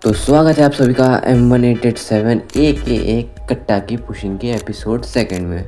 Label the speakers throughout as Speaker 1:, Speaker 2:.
Speaker 1: तो स्वागत है आप सभी का M1887 एक कट्टा की पुशिंग के एपिसोड सेकंड में,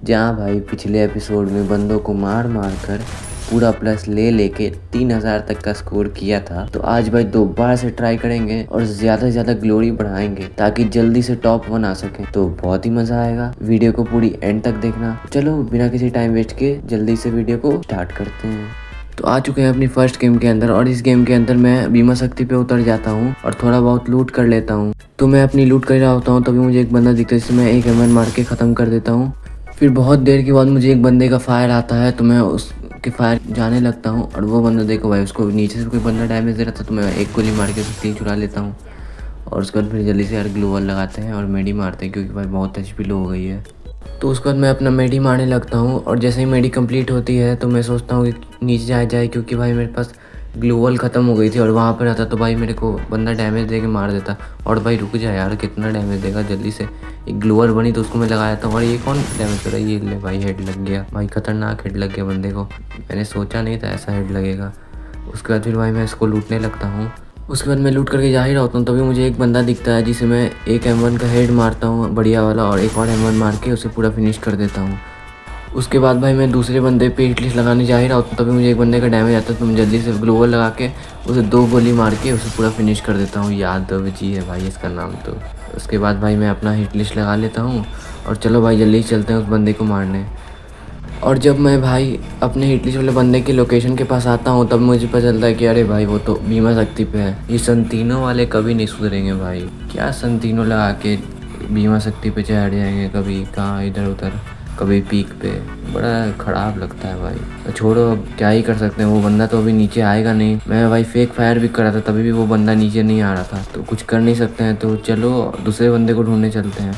Speaker 1: जहां भाई पिछले एपिसोड में बंदों को मार मार कर पूरा प्लस लेके 3000 तक का स्कोर किया था। तो आज भाई दोबारा से ट्राई करेंगे और ज़्यादा से ज़्यादा ग्लोरी बढ़ाएंगे ताकि जल्दी से टॉप 1 आ सके। तो बहुत ही मज़ा आएगा, वीडियो को पूरी एंड तक देखना। चलो बिना किसी टाइम वेस्ट के जल्दी से वीडियो को स्टार्ट करते हैं। तो आ चुके हैं अपनी फर्स्ट गेम के अंदर, और इस गेम के अंदर मैं बीमा शक्ति पे उतर जाता हूँ और थोड़ा बहुत लूट कर लेता हूँ। तो मैं अपनी लूट कर रहा होता हूँ, तभी मुझे एक बंदा दिखता है जिसे मैं एक एमएन मार के ख़त्म कर देता हूँ। फिर बहुत देर के बाद मुझे एक बंदे का फायर आता है, तो मैं उसके फायर जाने लगता हूँ। और वो बंदा देखो भाई, उसको नीचे से कोई बंदा डैमेज दे रहा था, तो मैं एक गोली मार के उसकी किल चुरा लेता हूँ। और उसके बाद फिर जल्दी से यार ग्लू वॉल लगाते हैं और मेडी मारते हैं, क्योंकि भाई बहुत एचपी लो हो गई है। तो उसके बाद मैं अपना मेडी मारने लगता हूँ, और जैसे ही मेडी कंप्लीट होती है तो मैं सोचता हूँ कि नीचे जाए, क्योंकि भाई मेरे पास ग्लू वॉल ख़त्म हो गई थी और वहाँ पर रहता तो भाई मेरे को बंदा डैमेज दे के मार देता। और भाई रुक जाए यार, कितना डैमेज देगा, जल्दी से एक ग्लू वॉल बनी तो उसको मैं लगाया था। और ये कौन डैमेज कर रहा है, ये ले भाई हेड लग गया, भाई खतरनाक हेड लग गया बंदे को, मैंने सोचा नहीं था ऐसा हेड लगेगा। उसके बाद फिर भाई मैं इसको लूटने लगता हूँ। उसके बाद मैं लूट करके जा ही रहा होता हूँ, तभी मुझे एक बंदा दिखता है जिसे मैं एक M1 का हेड मारता हूँ बढ़िया वाला, और एक और M1 मार के उसे पूरा फिनिश कर देता हूँ। उसके बाद भाई मैं दूसरे बंदे पे हिट लिस्ट लगाने जा ही रहा होता हूँ, तभी मुझे एक बंदे का डैमेज आता है, तो मैं जल्दी से ग्लोवल लगा के उसे 2 गोली मार के उसे पूरा फिनिश कर देता हूँ। यादव जी है भाई इसका नाम। तो उसके बाद भाई मैं अपना हिट लिस्ट लगा लेता हूँ, और चलो भाई जल्दी चलते हैं उस बंदे को मारने। और जब मैं भाई अपने हिट लिस्ट वाले बंदे की लोकेशन के पास आता हूँ, तब मुझे पता चलता है कि अरे भाई वो तो बीमा शक्ति पे है। ये संतीनों वाले कभी नहीं सुधरेंगे भाई, क्या संतीनों लगा के बीमा शक्ति पे चढ़ जाएंगे, कभी कहाँ इधर उधर, कभी पीक पे। बड़ा ख़राब लगता है भाई। तो छोड़ो, अब क्या ही कर सकते हैं, वो बंदा तो अभी नीचे आएगा नहीं। मैं भाई फेक फायर भी कर रहा था, तभी भी वो बंदा नीचे नहीं आ रहा था, तो कुछ कर नहीं सकते हैं। तो चलो दूसरे बंदे को ढूंढने चलते हैं।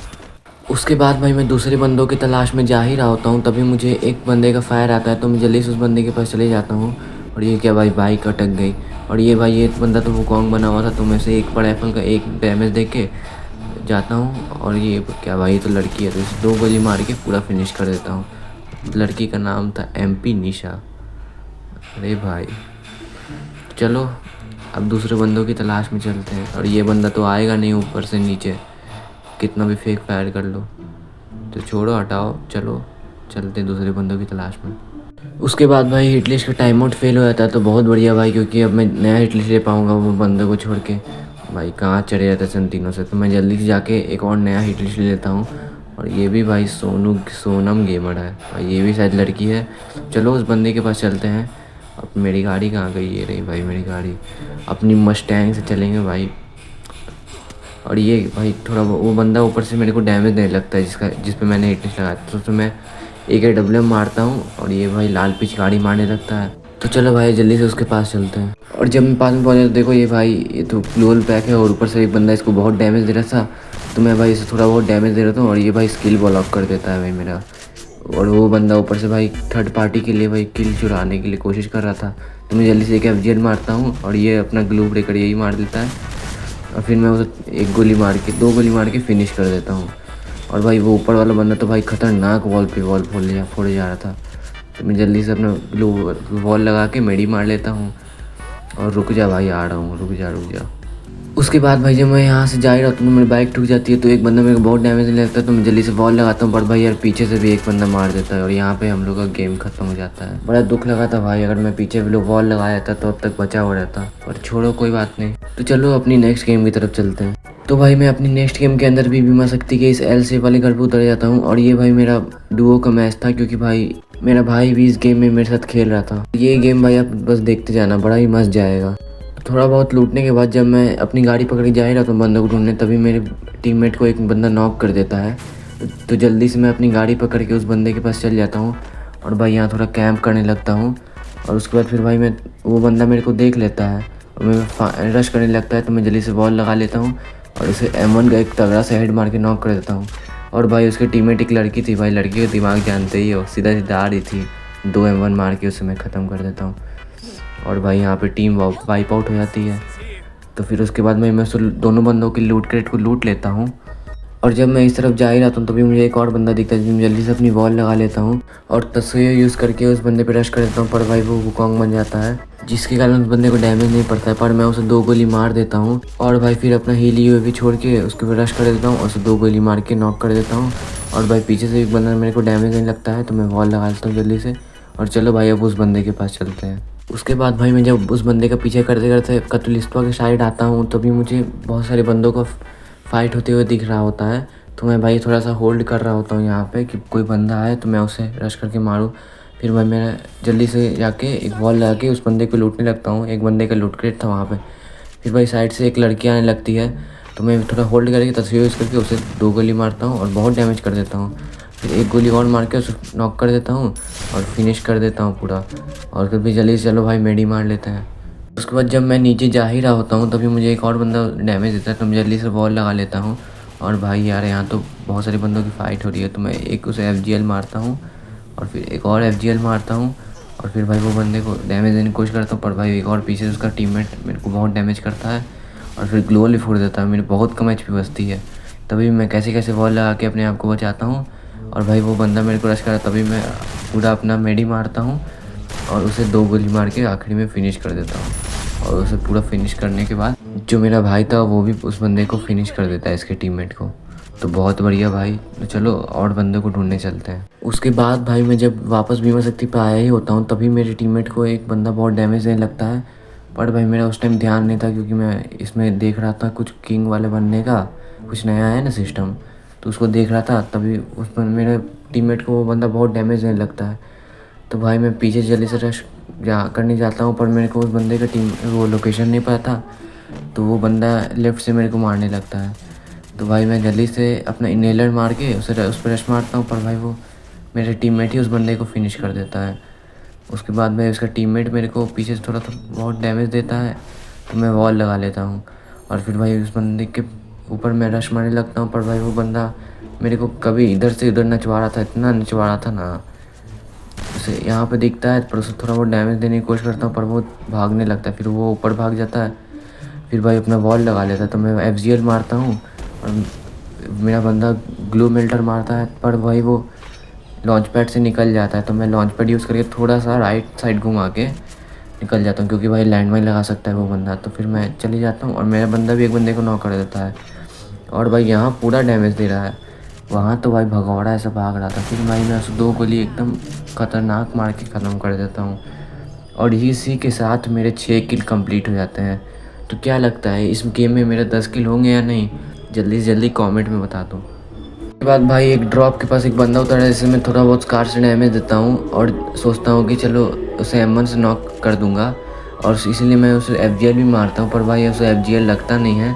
Speaker 1: उसके बाद भाई मैं दूसरे बंदों की तलाश में जा ही रहा होता हूँ, तभी मुझे एक बंदे का फायर आता है, तो मैं जल्दी से उस बंदे के पास चले जाता हूँ। और ये क्या भाई, बाइक अटक गई। और ये भाई ये बंदा तो वुकोंग बना हुआ था, तो मैं से एक पर राइफल का एक डैमेज दे के जाता हूँ। और ये क्या भाई, ये तो लड़की है, तो इसे 2 गोली मार के पूरा फिनिश कर देता हूँ। लड़की का नाम था MP निशा। अरे भाई चलो अब दूसरे बंदों की तलाश में चलते हैं। और ये बंदा तो आएगा नहीं ऊपर से नीचे, कितना भी फेक फायर कर लो। तो छोड़ो हटाओ, चलो चलते हैं दूसरे बंदों की तलाश में। उसके बाद भाई हिट लिस्ट का टाइम आउट फेल हो जाता है, तो बहुत बढ़िया भाई, क्योंकि अब मैं नया हिट लिस्ट ले पाऊँगा वो बंदे को छोड़ के। भाई कहाँ चढ़े जाते संतीनों से, तो मैं जल्दी से जाके एक और नया हिट लिस्ट ले लेता हूँ। और ये भी भाई सोनम गेमर है भाई, ये भी शायद लड़की है। चलो उस बंदे के पास चलते हैं। अब मेरी गाड़ी कहाँ गई, ये रही भाई मेरी गाड़ी। अपनी मस्टैंग से चलेंगे भाई। और ये भाई थोड़ा वो बंदा ऊपर से मेरे को डैमेज नहीं लगता है जिस पे मैंने हिट लिस्ट लगाया था, तो उसमें मैं AKWM मारता हूँ, और ये भाई लाल पिच गाड़ी मारने लगता है। तो चलो भाई जल्दी से उसके पास चलते हैं। और जब मैं पास में पहुँचा तो देखो ये भाई, ये तो ग्लोल पैक है, और ऊपर से एक बंदा इसको बहुत डैमेज दे रहा था, तो मैं भाई इसे थोड़ा बहुत डैमेज दे रहा था, और ये भाई स्किल ब्लॉक कर देता है भाई मेरा। और वो बंदा ऊपर से भाई थर्ड पार्टी के लिए भाई किल चुराने के लिए कोशिश कर रहा था, तो मैं जल्दी से एक FGL मारता हूँ, और ये अपना ग्लू ब्रेकर यही मार देता है। और फिर मैं उसे एक गोली मार के 2 गोली मार के फिनिश कर देता हूँ। और भाई वो ऊपर वाला बंदा तो भाई खतरनाक वॉल फोड़े जा रहा था, तो मैं जल्दी से अपना ग्लू वॉल लगा के मेडी मार लेता हूँ। और रुक जा भाई, आ रहा हूँ, रुक जा। उसके बाद भाई जब मैं यहाँ से जा ही रहा हूँ, तो मेरी बाइक ठुक जाती है, तो एक बंदा मेरे को बहुत डैमेज नहीं लगता, तो मैं जल्दी से वॉल लगाता हूँ। पर भाई यार पीछे से भी एक बंदा मार देता है, और यहाँ पे हम लोग का गेम खत्म हो जाता है। बड़ा दुख लगा था भाई, अगर मैं पीछे भी लोग वॉल लगाया था तो अब तक बचा हुआ रहता। पर छोड़ो कोई बात नहीं, तो चलो अपनी नेक्स्ट गेम की तरफ चलते हैं। तो भाई मैं अपनी नेक्स्ट गेम के अंदर भी बीमा शक्ति के इस L शेप वाले घर पर उतर जाता हूँ। और ये भाई मेरा डुओ का मैच था, क्योंकि भाई मेरा भाई भी इस गेम में मेरे साथ खेल रहा था। ये गेम भाई आप बस देखते जाना, बड़ा ही मस्त जाएगा। थोड़ा बहुत लूटने के बाद जब मैं अपनी गाड़ी पकड़ के जा ही रहा था बंदों को ढूंढने, तभी मेरे टीममेट को एक बंदा नॉक कर देता है। तो जल्दी से मैं अपनी गाड़ी पकड़ के उस बंदे के पास चल जाता हूँ, और भाई यहाँ थोड़ा कैंप करने लगता हूँ। और उसके बाद फिर भाई वो बंदा मेरे को देख लेता है, और मैं रश करने लगता है, तो मैं जल्दी से वॉल लगा लेता हूँ, और उसे M1 का एक तगड़ा सा हेड मार के नॉक कर देता हूँ। और भाई उसके टीममेट एक लड़की थी, भाई लड़की का दिमाग जानते ही हो, सीधा सीधा आ रही थी, 2 M1 मार के उसे मैं ख़त्म कर देता हूँ। और भाई यहाँ पे टीम वाइप आउट हो जाती है। तो फिर उसके बाद मैं दोनों बंदों की लूट क्रेट को लूट लेता हूँ। और जब मैं इस तरफ जा ही रहा था तभी मुझे एक और बंदा दिखता है, जिसमें जल्दी से अपनी वॉल लगा लेता हूँ और तस्वीर यूज़ करके उस बंदे पे रश कर देता हूँ। पर भाई वो वुकोंग बन जाता है, जिसके कारण उस बंदे को डैमेज नहीं पड़ता है। पर मैं उसे 2 गोली मार देता हूँ और भाई फिर अपना हील भी छोड़ के उसके ऊपर रश कर देता हूँ और उसे 2 गोली मार के नॉक कर देता हूँ। और भाई पीछे से एक बंदा मेरे को डैमेज नहीं लगता है, तो मैं वॉल लगा लेता हूँ जल्दी से। और चलो भाई अब उस बंदे के पास चलते हैं। उसके बाद भाई मैं जब उस बंदे का पीछे करते करते कतुलिस्ता के साइड आता हूँ, तभी मुझे बहुत सारे बंदों को फाइट होते हुए दिख रहा होता है। तो मैं भाई थोड़ा सा होल्ड कर रहा होता हूँ यहाँ पे कि कोई बंदा आए तो मैं उसे रश करके मारूँ। फिर मैं जल्दी से जाके एक वॉल लगा के उस बंदे को लूटने लगता हूँ। एक बंदे का लूट क्रेट था वहाँ पे। फिर भाई साइड से एक लड़की आने लगती है, तो मैं थोड़ा होल्ड करके तस्वीर यूज़ करके उसे 2 गोली मारता हूँ और बहुत डैमेज कर देता हूँ। फिर एक गोली और मार के उसे नॉक कर देता हूँ और फिनिश कर देता हूँ पूरा। और फिर भी जल्दी से चलो भाई मेडी मार लेते हैं। उसके बाद जब मैं नीचे जा ही रहा होता हूँ तभी मुझे एक और बंदा डैमेज देता है, तो मैं जल्दी से वॉल लगा लेता हूँ। और भाई यार यहाँ तो बहुत सारे बंदों की फ़ाइट हो रही है, तो मैं एक उसे FGL मारता हूँ और फिर एक और FGL मारता हूँ और फिर भाई वो बंदे को डैमेज देने की कोशिश करता हूँ। पर भाई एक और पीछे से उसका टीममेट मेरे को बहुत डैमेज करता है और फिर ग्लोअल फोड़ देता है। मेरी बहुत कम HP बचती है, तभी मैं कैसे कैसे वॉल लगा के अपने आप को बचाता हूँ। और भाई वो बंदा मेरे को रश करा, तभी मैं पूरा अपना मेडी मारता हूँ और उसे 2 गोली मार के आखिरी में फिनिश कर देता हूँ। और उसे पूरा फिनिश करने के बाद जो मेरा भाई था वो भी उस बंदे को फिनिश कर देता है, इसके टीममेट को। तो बहुत बढ़िया भाई, तो चलो और बंदे को ढूंढने चलते हैं। उसके बाद भाई मैं जब वापस बीमा शक्ति पे आया ही होता हूँ तभी मेरे टीममेट को एक बंदा बहुत डैमेज देने लगता है। पर भाई मेरा उस टाइम ध्यान नहीं था, क्योंकि मैं इसमें देख रहा था कुछ किंग वाले बनने का कुछ नया है ना सिस्टम, तो उसको देख रहा था। तभी उस पर मेरे टीममेट को वो बंदा बहुत डैमेज देने लगता है। तो भाई मैं पीछे जल्दी से रश करने जाता हूँ, पर मेरे को उस बंदे का वो लोकेशन नहीं पता था, तो वो बंदा लेफ़्ट से मेरे को मारने लगता है। तो भाई मैं जल्दी से अपना इनहेलर मार के उस पर रश मारता हूँ, पर भाई वो मेरे टीममेट ही उस बंदे को फिनिश कर देता है। उसके बाद में उसका टीममेट मेरे को पीछे से थोड़ा बहुत डैमेज देता है, तो मैं वॉल लगा लेता हूँ और फिर भाई उस बंदे के ऊपर मैं रश मारने लगता हूँ। पर भाई वो बंदा मेरे को कभी इधर से उधर नचवा रहा था, इतना नचवा रहा था ना। उसे यहाँ पे दिखता है पर उसे थोड़ा बहुत डैमेज देने की कोशिश करता हूँ, पर वो भागने लगता है, फिर वो ऊपर भाग जाता है। फिर भाई अपना वॉल लगा लेता है, तो मैं FGL मारता हूँ और मेरा बंदा ग्लू मेल्टर मारता है, पर भाई वो लॉन्च पैड से निकल जाता है। तो मैं लॉन्च पैड यूज़ करके थोड़ा सा राइट साइड घुमा के निकल जाता हूँ, क्योंकि भाई लैंड माइन लगा सकता है वो बंदा। तो फिर मैं चले जाता हूँ और मेरा बंदा भी एक बंदे को नॉक कर देता है और भाई यहाँ पूरा डैमेज दे रहा है। वहाँ तो भाई भगौड़ा ऐसा भाग रहा था। फिर भाई मैं उसे 2 गोली एकदम ख़तरनाक मार के ख़त्म कर देता हूँ और इसी के साथ मेरे 6 किल कंप्लीट हो जाते हैं। तो क्या लगता है इस गेम में मेरे 10 किल होंगे या नहीं, जल्दी से जल्दी कमेंट में बता दो। उसके बाद भाई एक ड्रॉप के पास एक बंदा उतरा है, जिसे मैं थोड़ा बहुत स्कार से डैमेज देता हूँ और सोचता हूँ कि चलो उसे M1 से नॉक कर दूँगा, और इसीलिए मैं उसे FGL भी मारता हूँ। पर भाई उसे FGL लगता नहीं है,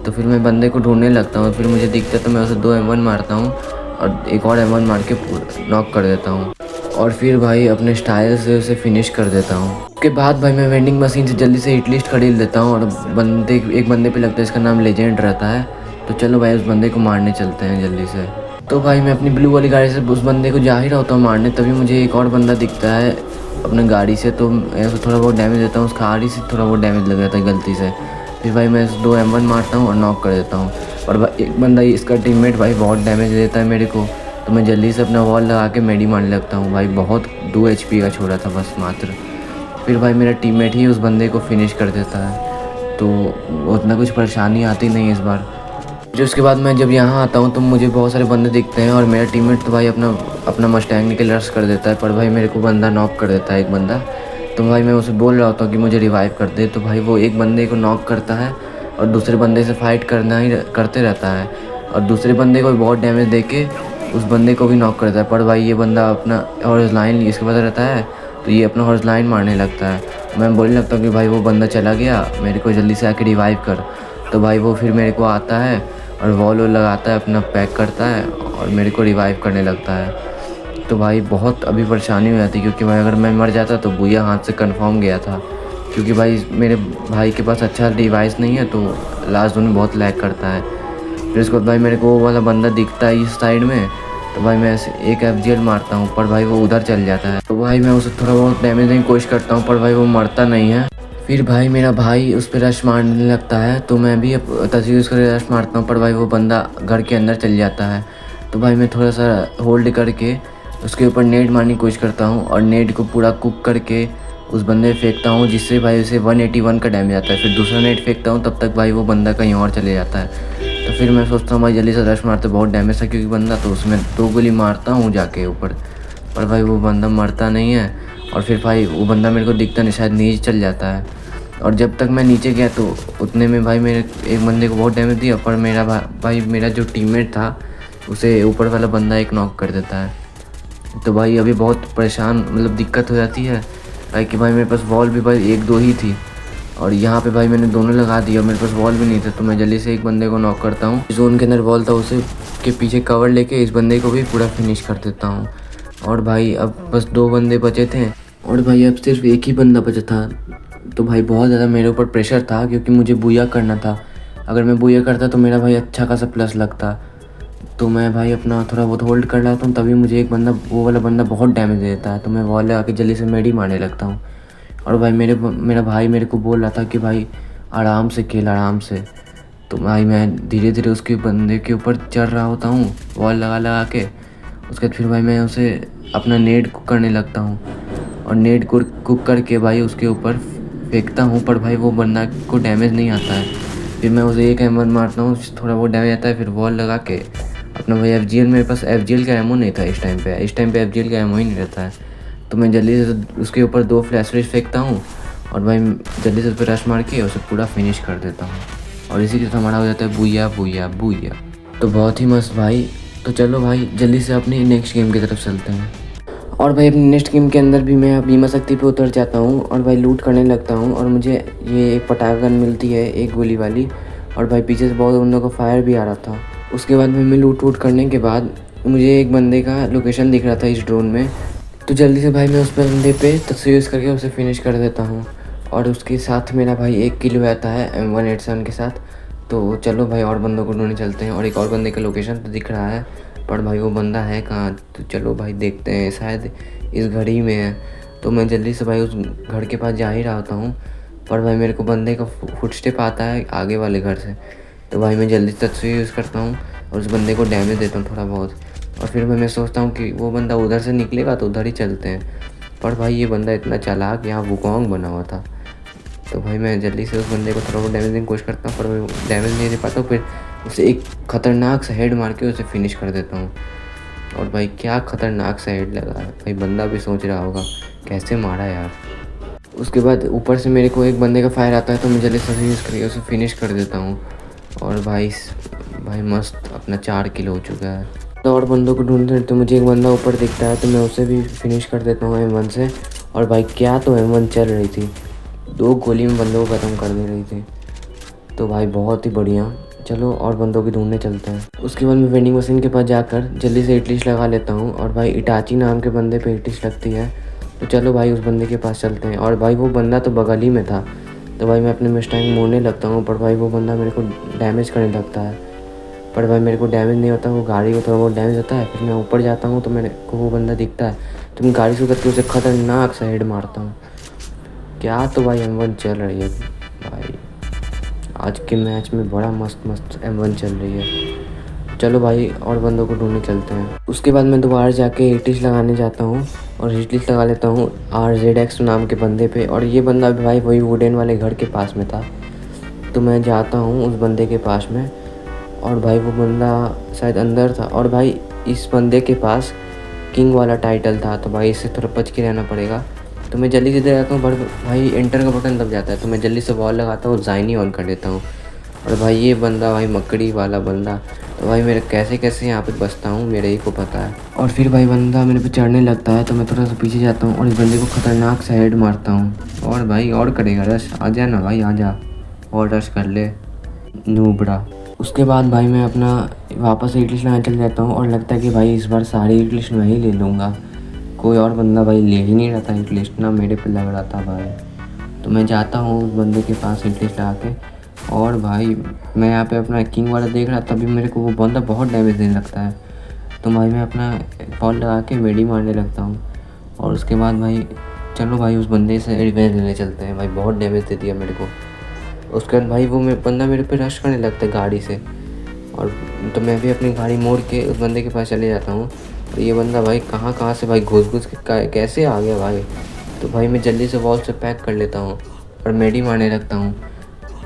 Speaker 1: तो फिर मैं बंदे को ढूंढने लगता हूँ। फिर मुझे दिखता है तो मैं उसे 2 M1 मारता हूँ और एक और M1 मार के नॉक कर देता हूँ और फिर भाई अपने स्टाइल से उसे फिनिश कर देता हूँ। उसके बाद भाई मैं वेंडिंग मशीन से जल्दी से हिट लिस्ट खरीद लेता हूँ और एक बंदे पे लगता है, इसका नाम लेजेंड रहता है। तो चलो भाई उस बंदे को मारने चलते हैं जल्दी से। तो भाई मैं अपनी ब्लू वाली गाड़ी से उस बंदे को जा ही रहा होता हूँ मारने, तभी मुझे एक और बंदा दिखता है अपने गाड़ी से। तो मैं उसे थोड़ा बहुत डैमेज देता हूँ, उसका गाड़ी से थोड़ा बहुत डैमेज लग जाता है गलती से। फिर भाई मैं 2 M1 मारता हूँ और नॉक कर देता हूँ। और एक बंदा इसका टीममेट भाई बहुत डैमेज देता है मेरे को, तो मैं जल्दी से अपना वॉल लगा के मेडी मारने लगता हूँ। भाई बहुत 2 HP का छोड़ा था बस मात्र। फिर भाई मेरा टीममेट ही उस बंदे को फिनिश कर देता है, तो उतना कुछ परेशानी आती नहीं इस बार। जो उसके बाद मैं जब यहाँ आता हूँ तो मुझे बहुत सारे बंदे दिखते हैं और मेरा टीममेट तो भाई अपना मस्टैंग निकल रश कर देता है, पर भाई मेरे को बंदा नॉक कर देता है एक बंदा। तो भाई मैं उसे बोल रहा होता हूँ कि मुझे रिवाइव कर दे, तो भाई वो एक बंदे को नॉक करता है और दूसरे बंदे से फाइट करते रहता है और दूसरे बंदे को भी बहुत डैमेज दे के उस बंदे को भी नॉक करता है। पर भाई ये बंदा अपना हॉर्स लाइन इसके पास रहता है, तो ये अपना हॉर्स लाइन मारने लगता है। मैं बोलने लगता हूँ कि भाई वो बंदा चला गया, मेरे को जल्दी से आके रिवाइव कर। तो भाई वो फिर मेरे को आता है और वॉल लगाता है, अपना पैक करता है और मेरे को रिवाइव करने लगता है। तो भाई बहुत अभी परेशानी हो जाती, क्योंकि भाई अगर मैं मर जाता तो बुया हाथ से कंफर्म गया था, क्योंकि भाई मेरे भाई के पास अच्छा डिवाइस नहीं है, तो लास्ट जोन में बहुत लैग करता है। फिर उसके बाद भाई मेरे को वो वाला बंदा दिखता है इस साइड में, तो भाई मैं ऐसे एक FGL मारता हूँ, पर भाई वो उधर चल जाता है। तो भाई मैं उसे थोड़ा बहुत डैमेज देने की कोशिश करता हूँ, पर भाई वो मरता नहीं है। फिर भाई मेरा भाई उस पर रश मारने लगता है, तो मैं भी तस्वीर यूज़ करके रश मारता हूँ, पर भाई वो बंदा घर के अंदर चल जाता है। तो भाई मैं थोड़ा सा होल्ड करके उसके ऊपर नेट मारने की कोशिश करता हूँ और नेट को पूरा कुक करके उस बंदे पे फेंकता हूँ, जिससे भाई उसे 181 का डैमेज आता है। फिर दूसरा नेट फेंकता हूँ, तब तक भाई वो बंदा कहीं और चले जाता है। तो फिर मैं सोचता हूँ भाई जल्दी से रश मारते, बहुत डैमेज था क्योंकि बंदा, तो उसमें 2 गोली मारता हूँ जाके ऊपर, पर भाई वो बंदा मरता नहीं है। और फिर भाई वो बंदा मेरे को दिखता नहीं, शायद नीचे चल जाता है। और जब तक मैं नीचे गया तो उतने में भाई मेरे एक बंदे को बहुत डैमेज दिया, पर मेरा भाई मेरा जो टीममेट था उसे ऊपर वाला बंदा एक नॉक कर देता है। तो भाई अभी बहुत परेशान, मतलब दिक्कत हो जाती है भाई कि भाई मेरे पास वॉल भी भाई 1-2 ही थी, और यहाँ पे भाई मैंने दोनों लगा दिया, मेरे पास वॉल भी नहीं था। तो मैं जल्दी से एक बंदे को नॉक करता हूँ, जोन के अंदर वॉल था उसे के पीछे कवर लेके इस बंदे को भी पूरा फिनिश कर देता हूँ। और भाई अब बस 2 बंदे बचे थे, और भाई अब सिर्फ एक ही बंदा बचा था। तो भाई बहुत ज़्यादा मेरे ऊपर प्रेशर था क्योंकि मुझे बूया करना था। अगर मैं बूया करता तो मेरा भाई अच्छा खासा प्लस लगता। तो मैं भाई अपना थोड़ा बहुत होल्ड कर लेता हूँ, तभी मुझे एक बंदा, वो वाला बंदा बहुत डैमेज देता है। तो मैं वॉल लगा के जल्दी से मेडी मारने लगता हूँ। और भाई मेरा भाई मेरे को बोल रहा था कि भाई आराम से खेल, आराम से। तो भाई मैं धीरे धीरे उसके बंदे के ऊपर चढ़ रहा होता हूँ वॉल लगा लगा के। उसके बाद फिर भाई मैं उसे अपना नेट कुक करने लगता हूँ, और नेट को कुक करके भाई उसके ऊपर फेंकता हूँ, पर भाई वो बंदा को डैमेज नहीं आता है। फिर मैं उसे एक एम1 मारता हूँ, थोड़ा बहुत डैमेज आता है। फिर वॉल लगा के अपना भाई FGL, मेरे पास FGL का एमो नहीं था इस टाइम पे FGL का एमो ही नहीं रहता है। तो मैं जल्दी से उसके ऊपर 2 फ्लैश फेंकता हूँ, और भाई जल्दी से उस पर रश मार के उसे पूरा फिनिश कर देता हूँ। और इसी के साथ हमारा हो जाता है बूया बूया बूया। तो बहुत ही मस्त भाई। तो चलो भाई जल्दी से अपनी नेक्स्ट गेम की तरफ चलते हैं। और भाई अपनी नेक्स्ट गेम के अंदर भी मैं बीमा शक्ति पे उतर जाता हूँ, और भाई लूट करने लगता हूँ। और मुझे ये एक पटाखा गन मिलती है, 1 गोली वाली। और भाई पीछे से बहुत बंदों का फायर भी आ रहा था। उसके बाद भाई मैं लूट वूट करने के बाद मुझे एक बंदे का लोकेशन दिख रहा था इस ड्रोन में। तो जल्दी से भाई मैं उस बंदे पे तस्वीर यूज़ करके उसे फिनिश कर देता हूँ। और उसके साथ मेरा भाई 1 किलो आता है M187 के साथ। तो चलो भाई और बंदों को ढूंढने चलते हैं। और एक और बंदे का लोकेशन तो दिख रहा है, पर भाई वो बंदा है कहाँ? तो चलो भाई देखते हैं, शायद इस घड़ी में है। तो मैं जल्दी से भाई उस घर के पास जा ही रहा होता हूँ, पर भाई मेरे को बंदे का फुटस्टेप आता है आगे वाले घर से। तो भाई मैं जल्दी से तस्वीर यूज़ करता हूँ और उस बंदे को डैमेज देता हूँ थोड़ा बहुत। और फिर मैं सोचता हूँ कि वो बंदा उधर से निकलेगा तो उधर ही चलते हैं, पर भाई ये बंदा इतना चालाक, यहाँ वुकोंग बना हुआ था। तो भाई मैं जल्दी से उस बंदे को थोड़ा बहुत डैमेज देने की कोशिश करता हूँ, पर मैं डैमेज नहीं दे पाता हूँ। फिर उसे एक खतरनाक सा हेड मार के उसे फिनिश कर देता हूँ। और भाई क्या खतरनाक सा हेड लगा है भाई, बंदा भी सोच रहा होगा कैसे मारा यार। उसके बाद ऊपर से मेरे को एक बंदे का फायर आता है, तो मैं जल्दी से यूज़ करके उसे फिनिश कर देता हूँ। और भाई मस्त अपना 4 किलो हो चुका है। तो और बंदों को ढूंढते तो मुझे एक बंदा ऊपर दिखता है, तो मैं उसे भी फिनिश कर देता हूँ M1 से। और भाई क्या तो M1 चल रही थी, 2 गोली में बंदों को ख़त्म कर दे रही थी। तो भाई बहुत ही बढ़िया। चलो और बंदों की ढूंढने चलते हैं। उसके बाद मैं वेंडिंग मशीन के पास जाकर जल्दी से हिट लिस्ट लगा लेता हूँ, और भाई इटाची नाम के बंदे पे हिट लिस्ट लगती है। तो चलो भाई उस बंदे के पास चलते हैं। और भाई वो बंदा तो बगल ही में था। तो भाई मैं अपने मिस्टाइम मोड़ने लगता हूँ, पर भाई वो बंदा मेरे को डैमेज करने लगता है। पर भाई मेरे को डैमेज नहीं होता, वो गाड़ी को थोड़ा बहुत डैमेज होता है। फिर मैं ऊपर जाता हूँ तो मेरे को वो बंदा दिखता है, तो मैं गाड़ी से उतर के उसे खतरनाक सा हेड मारता हूँ। क्या तो भाई M1 चल रही है भाई, आज के मैच में बड़ा मस्त M1 चल रही है। चलो भाई और बंदों को ढूंढने चलते हैं। उसके बाद मैं दोबारा जाके हिट लिस्ट लगाने जाता हूँ, और हिट लिस्ट लगा लेता हूँ RZX नाम के बंदे पे। और ये बंदा भी भाई वही वुडन वाले घर के पास में था। तो मैं जाता हूँ उस बंदे के पास में, और भाई वो बंदा शायद अंदर था। और भाई इस बंदे के पास किंग वाला टाइटल था, तो भाई इससे थोड़ा बच के रहना पड़ेगा। तो मैं जल्दी से जाता हूँ, पर भाई एंटर का बटन दब जाता है। तो मैं जल्दी से वॉल लगाता हूँ, जाइनी ऑन कर देता हूँ। और भाई ये बंदा भाई मकड़ी वाला बंदा, तो भाई मेरे कैसे यहाँ पे बचता हूँ मेरे ही को पता है। और फिर भाई बंदा मेरे पे चढ़ने लगता है, तो मैं थोड़ा सा पीछे जाता हूँ और इस बंदे को खतरनाक सा हेड मारता हूँ। और भाई और करेगा रश, आ जा ना भाई, आ जा और रश कर ले नूबड़ा। उसके बाद भाई मैं अपना वापस हिट लिस्ट लगाने चल जाता हूँ, और लगता है कि भाई इस बार सारी हिट लिस्ट मैं ही ले लूँगा। कोई और बंदा भाई ले ही नहीं रहा था हिट लिस्ट, ना मेरे पे लग रहा था भाई। तो मैं जाता हूँ उस बंदे के पास हिट लिस्ट लगा के, और भाई मैं यहाँ पे अपना किंग वाला देख रहा, तभी मेरे को वो बंदा बहुत डैमेज देने लगता है। तो भाई मैं अपना बॉल लगा के मेडी मारने लगता हूँ। और उसके बाद भाई चलो भाई उस बंदे से रिवेंज लेने चलते हैं भाई, बहुत डैमेज दे दिया मेरे को। उसके बाद भाई वो बंदा मेरे पे रश करने लगता है गाड़ी से, और तो मैं भी अपनी गाड़ी मोड़ के उस बंदे के पास चले जाता हूँ। और ये बंदा भाई कहाँ से भाई घुस के कैसे आ गया भाई। तो भाई मैं जल्दी से वॉल से पैक कर लेता हूँ और मेडी मारने लगता हूँ।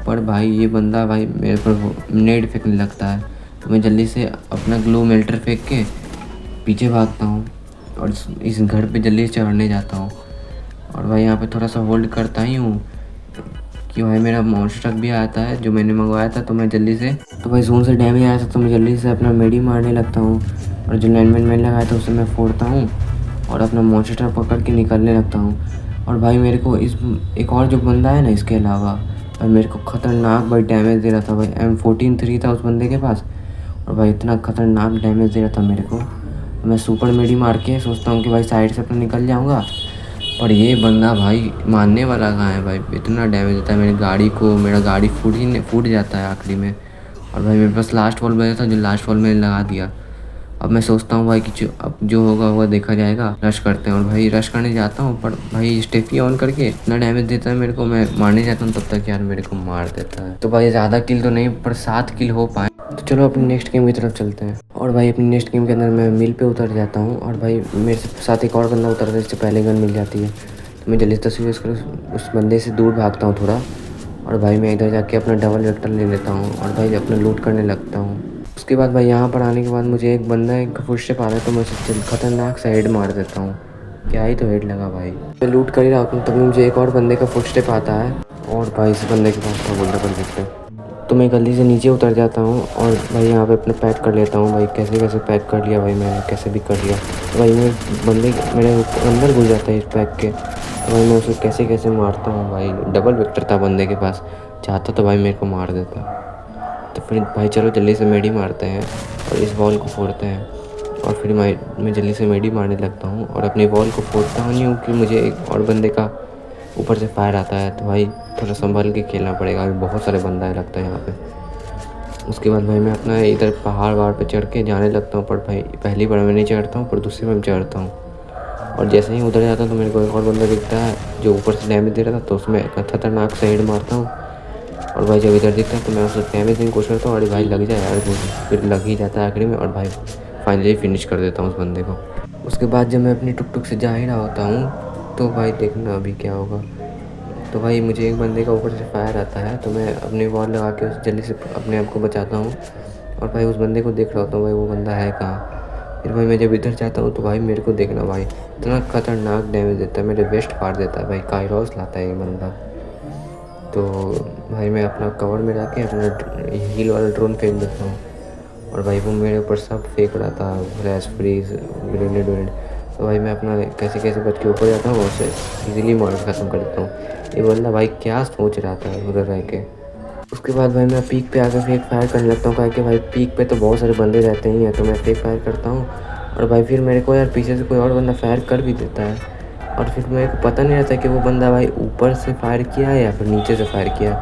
Speaker 1: पर भाई ये बंदा भाई मेरे पर नेड फेंकने लगता है, तो मैं जल्दी से अपना ग्लू मेल्टर फेंक के पीछे भागता हूँ और इस घर पे जल्दी से चढ़ने जाता हूँ। और भाई यहाँ पे थोड़ा सा होल्ड करता ही हूँ कि भाई मेरा मॉन्स्टर ट्रक भी आता है जो मैंने मंगवाया था, तो मैं जल्दी से तो भाई जोन से डैमेज आया था तो मैं जल्दी से अपना मेडी मारने लगता हूँ। और जो लैंडमैन मैंने लगाया था उसे मैं फोड़ता हूँ और अपना मॉन्स्टर ट्रक पकड़ के निकलने लगता हूँ। और भाई मेरे को इस एक और जो बंदा है ना इसके अलावा भाई मेरे को ख़तरनाक भाई डैमेज दे रहा था भाई। M14 था उस बंदे के पास, और भाई इतना ख़तरनाक डैमेज दे रहा था मेरे को। मैं सुपर मेडी मार के सोचता हूँ कि भाई साइड से अपना निकल जाऊँगा, और ये बंदा भाई मारने वाला कहाँ है भाई, इतना डैमेज देता है मेरी गाड़ी को। मेरा गाड़ी फूट जाता है आखिरी में। और भाई मेरे पास लास्ट वॉल बचा था जो लास्ट वॉल मैंने लगा दिया। अब मैं सोचता हूँ भाई कि अब जो होगा देखा जाएगा, रश करते हैं। और भाई रश करने जाता हूँ, पर भाई स्टेफी ऑन करके इतना डैमेज देता है मेरे को, मैं मारने जाता हूँ तब तक यार मेरे को मार देता है। तो भाई ज़्यादा किल तो नहीं पर 7 किल हो पाए। तो चलो अपनी नेक्स्ट गेम की तरफ चलते हैं। और भाई अपनी नेक्स्ट गेम के अंदर मैं मिल पे उतर जाता हूँ, और भाई मेरे साथ एक और बंदा उतरता है जिससे पहले गन मिल जाती है। तो मैं जल्दी तस्वीर उस बंदे से दूर भागता हूँ थोड़ा, और भाई मैं इधर जाके अपना डबल वेक्टर ले लेता हूँ और भाई अपना लूट करने लगता हूँ। उसके बाद भाई यहाँ पर आने के बाद मुझे एक बंदा एक फुटस्टेप आ रहा है, तो मैं उसे खतरनाक सा हेड मार देता हूँ। क्या ही तो हेड लगा भाई। मैं लूट कर ही रहा हूँ तभी मुझे एक और बंदे का फुटस्टेप आता है, और भाई इस बंदे के पास था वो डबल वेक्टर। तो मैं जल्दी से नीचे उतर जाता हूँ और भाई यहाँ पे अपना पैक कर लेता हूँ। भाई कैसे पैक कर लिया भाई, मैंने कैसे भी कर लिया। तो भाई बंदे मेरे अंदर घुस जाता है इस पैक के, तो भाई मैं उसे कैसे मारता हूँ। भाई डबल वेक्टर था बंदे के पास, चाहता तो भाई मेरे को मार देता। तो फिर भाई चलो जल्दी से मेडी मारते हैं और इस बॉल को फोड़ते हैं। और फिर मैं जल्दी से मेडी मारने लगता हूँ और अपनी बॉल को फोड़ता नहीं हूँ कि मुझे एक और बंदे का ऊपर से फायर आता है। तो भाई थोड़ा संभल के खेलना पड़ेगा, अभी बहुत सारे बंदा है लगता है यहाँ पे। उसके बाद भाई मैं अपना इधर पहाड़ पे चढ़ के जाने लगता हूँ, पर भाई पहली बार मैं नहीं चढ़ता हूँ पर दूसरी बार चढ़ता हूँ। और जैसे ही उधर जाता हूँ तो मेरे को एक और बंदा दिखता है जो ऊपर से डैमेज दे रहा था, तो उसमें खतरनाक सा हेड मारता हूँ। और भाई जब इधर दिखता है तो मैं उसे डैमेज देने की कोशिश करता हूँ, और भाई लग जाए यार, फिर लग ही जाता है आखिरी में। और भाई फाइनली फिनिश कर देता हूँ उस बंदे को। उसके बाद जब मैं अपनी टुक से जा ही रहा होता हूँ तो भाई देखना अभी क्या होगा। तो भाई मुझे एक बंदे का ऊपर से फायर आता है, तो मैं अपनी वॉल लगा के जल्दी से अपने आप को बचाता हूँ। और भाई उस बंदे को देख रहा होता हूँ भाई वो बंदा है कहाँ। फिर भाई मैं जब इधर जाता हूँ तो भाई मेरे को देखना भाई इतना खतरनाक डैमेज देता है, मेरे वेस्ट फाड़ देता है भाई, काइरोस लाता है ये बंदा। तो भाई मैं अपना कवर में रख के अपना हील वाला ड्रोन फेंक देता हूँ, और भाई वो मेरे ऊपर सब फेंक रहा था, फ्लैश फ्रीज ग्रेनेड। तो भाई मैं अपना कैसे बच के ऊपर जाता हूँ, उसे इजीली मार के ख़त्म कर देता हूँ। ये बंदा भाई क्या सोच रहा था उधर रह के। उसके बाद भाई मैं पीक पे आकर फेक फायर करने लगता हूँ, कि भाई पीक पे तो बहुत सारे बंदे रहते ही हैं, तो मैं फेक फायर करता हूँ। और भाई फिर मेरे को यार पीछे से कोई और बंदा फायर कर भी देता है, और फिर मेरे को पता नहीं रहता कि वो बंदा भाई ऊपर से फायर किया है या फिर नीचे से फायर किया।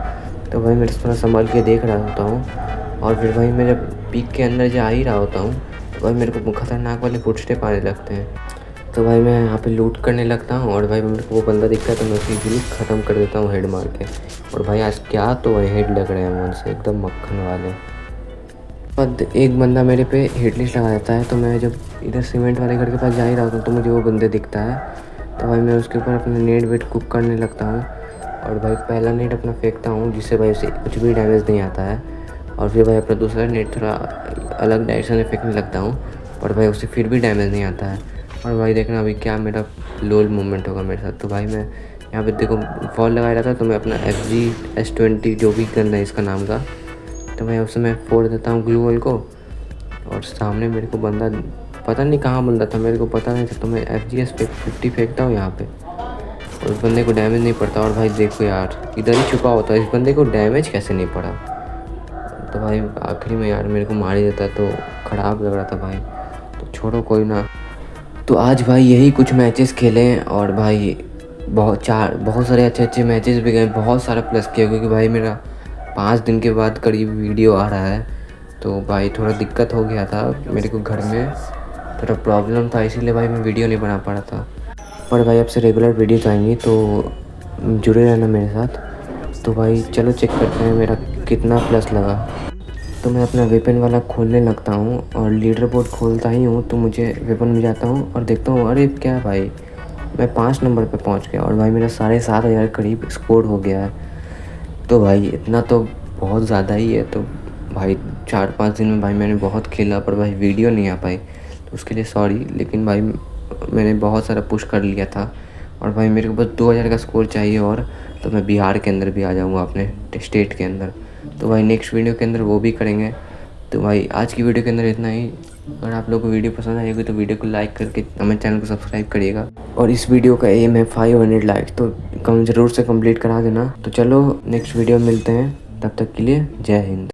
Speaker 1: तो भाई मैं थोड़ा संभाल के देख रहा होता हूँ। और फिर भाई मैं जब पीक के अंदर जा ही रहा होता हूँ तो भाई मेरे को खतरनाक वाले फुटस्टेप आने लगते हैं। तो भाई मैं यहाँ पे लूट करने लगता हूँ, और भाई मेरे को वो बंदा दिखता है तो मैं उसे इजीली ख़त्म कर देता हूँ हेड मार के। और भाई आज क्या तो भाई हेड लग रहे हैं मन से एकदम मक्खन वाले। बाद एक बंदा मेरे पे हिट लिस्ट लगा देता है, तो मैं जब इधर सीमेंट वाले घर के पास जा ही रहा हूँ तो मुझे वो बंदे दिखता है। तो भाई मैं उसके ऊपर अपने नेट वेट कुक करने लगता हूँ, और भाई पहला नेट अपना फेंकता हूँ जिससे भाई उसे कुछ भी डैमेज नहीं आता है। और फिर भाई अपना दूसरा नेट थोड़ा अलग डायरेक्शन में फेंकने लगता हूँ, और भाई उसे फिर भी डैमेज नहीं आता है। और भाई देखना अभी क्या मेरा लोल मूवमेंट होगा मेरे साथ। तो भाई मैं यहाँ पे देखो फॉल लगाया रहता है, तो मैं अपना FG S20 जो भी गन है इसका नाम का, तो मैं उसे मैं फोड़ देता हूँ ग्लू वॉल को। और सामने मेरे को बंदा पता नहीं कहाँ बंदा था, मेरे को पता नहीं था, तो मैं FG S50 फेंकता हूँ यहाँ पे, और उस बंदे को डैमेज नहीं पड़ता। और भाई देखो यार इधर ही छुपा होता है, इस बंदे को डैमेज कैसे नहीं पड़ा। तो भाई आखिरी में यार मेरे को मार ही देता, तो ख़राब लग रहा था भाई। तो छोड़ो कोई ना। तो आज भाई यही कुछ मैचेस खेले, और भाई बहुत सारे अच्छे मैचेस भी गए, बहुत सारा प्लस किया, क्योंकि भाई मेरा 5 दिन के बाद करीब वीडियो आ रहा है। तो भाई थोड़ा दिक्कत हो गया था मेरे को, घर में थोड़ा प्रॉब्लम था, इसीलिए भाई मैं वीडियो नहीं बना पा रहा था। पर भाई आपसे रेगुलर वीडियोज़ आएंगी तो जुड़े रहना मेरे साथ। तो भाई चलो चेक करते हैं मेरा कितना प्लस लगा। तो मैं अपना वेपन वाला खोलने लगता हूँ और लीडर बोर्ड खोलता ही हूँ तो मुझे वेपन मिल जाता हूँ और देखता हूँ अरे क्या भाई, मैं 5 नंबर पे पहुँच गया और भाई मेरा 7,500 करीब स्कोर हो गया है। तो भाई इतना तो बहुत ज़्यादा ही है। तो भाई 4-5 दिन में भाई मैंने बहुत खेला पर भाई वीडियो नहीं आ पाई, तो उसके लिए सॉरी। लेकिन भाई मैंने बहुत सारा पुश कर लिया था और भाई मेरे को बस 2,000 का स्कोर चाहिए और तो मैं बिहार के अंदर भी आ जाऊँगा अपने स्टेट के अंदर। तो भाई नेक्स्ट वीडियो के अंदर वो भी करेंगे। तो भाई आज की वीडियो के अंदर इतना ही। अगर आप लोगों को वीडियो पसंद आएगी तो वीडियो को लाइक करके हमारे चैनल को सब्सक्राइब करिएगा। और इस वीडियो का एम है 500 लाइक्स, तो कम ज़रूर से कंप्लीट करा देना। तो चलो नेक्स्ट वीडियो में मिलते हैं, तब तक के लिए जय हिंद।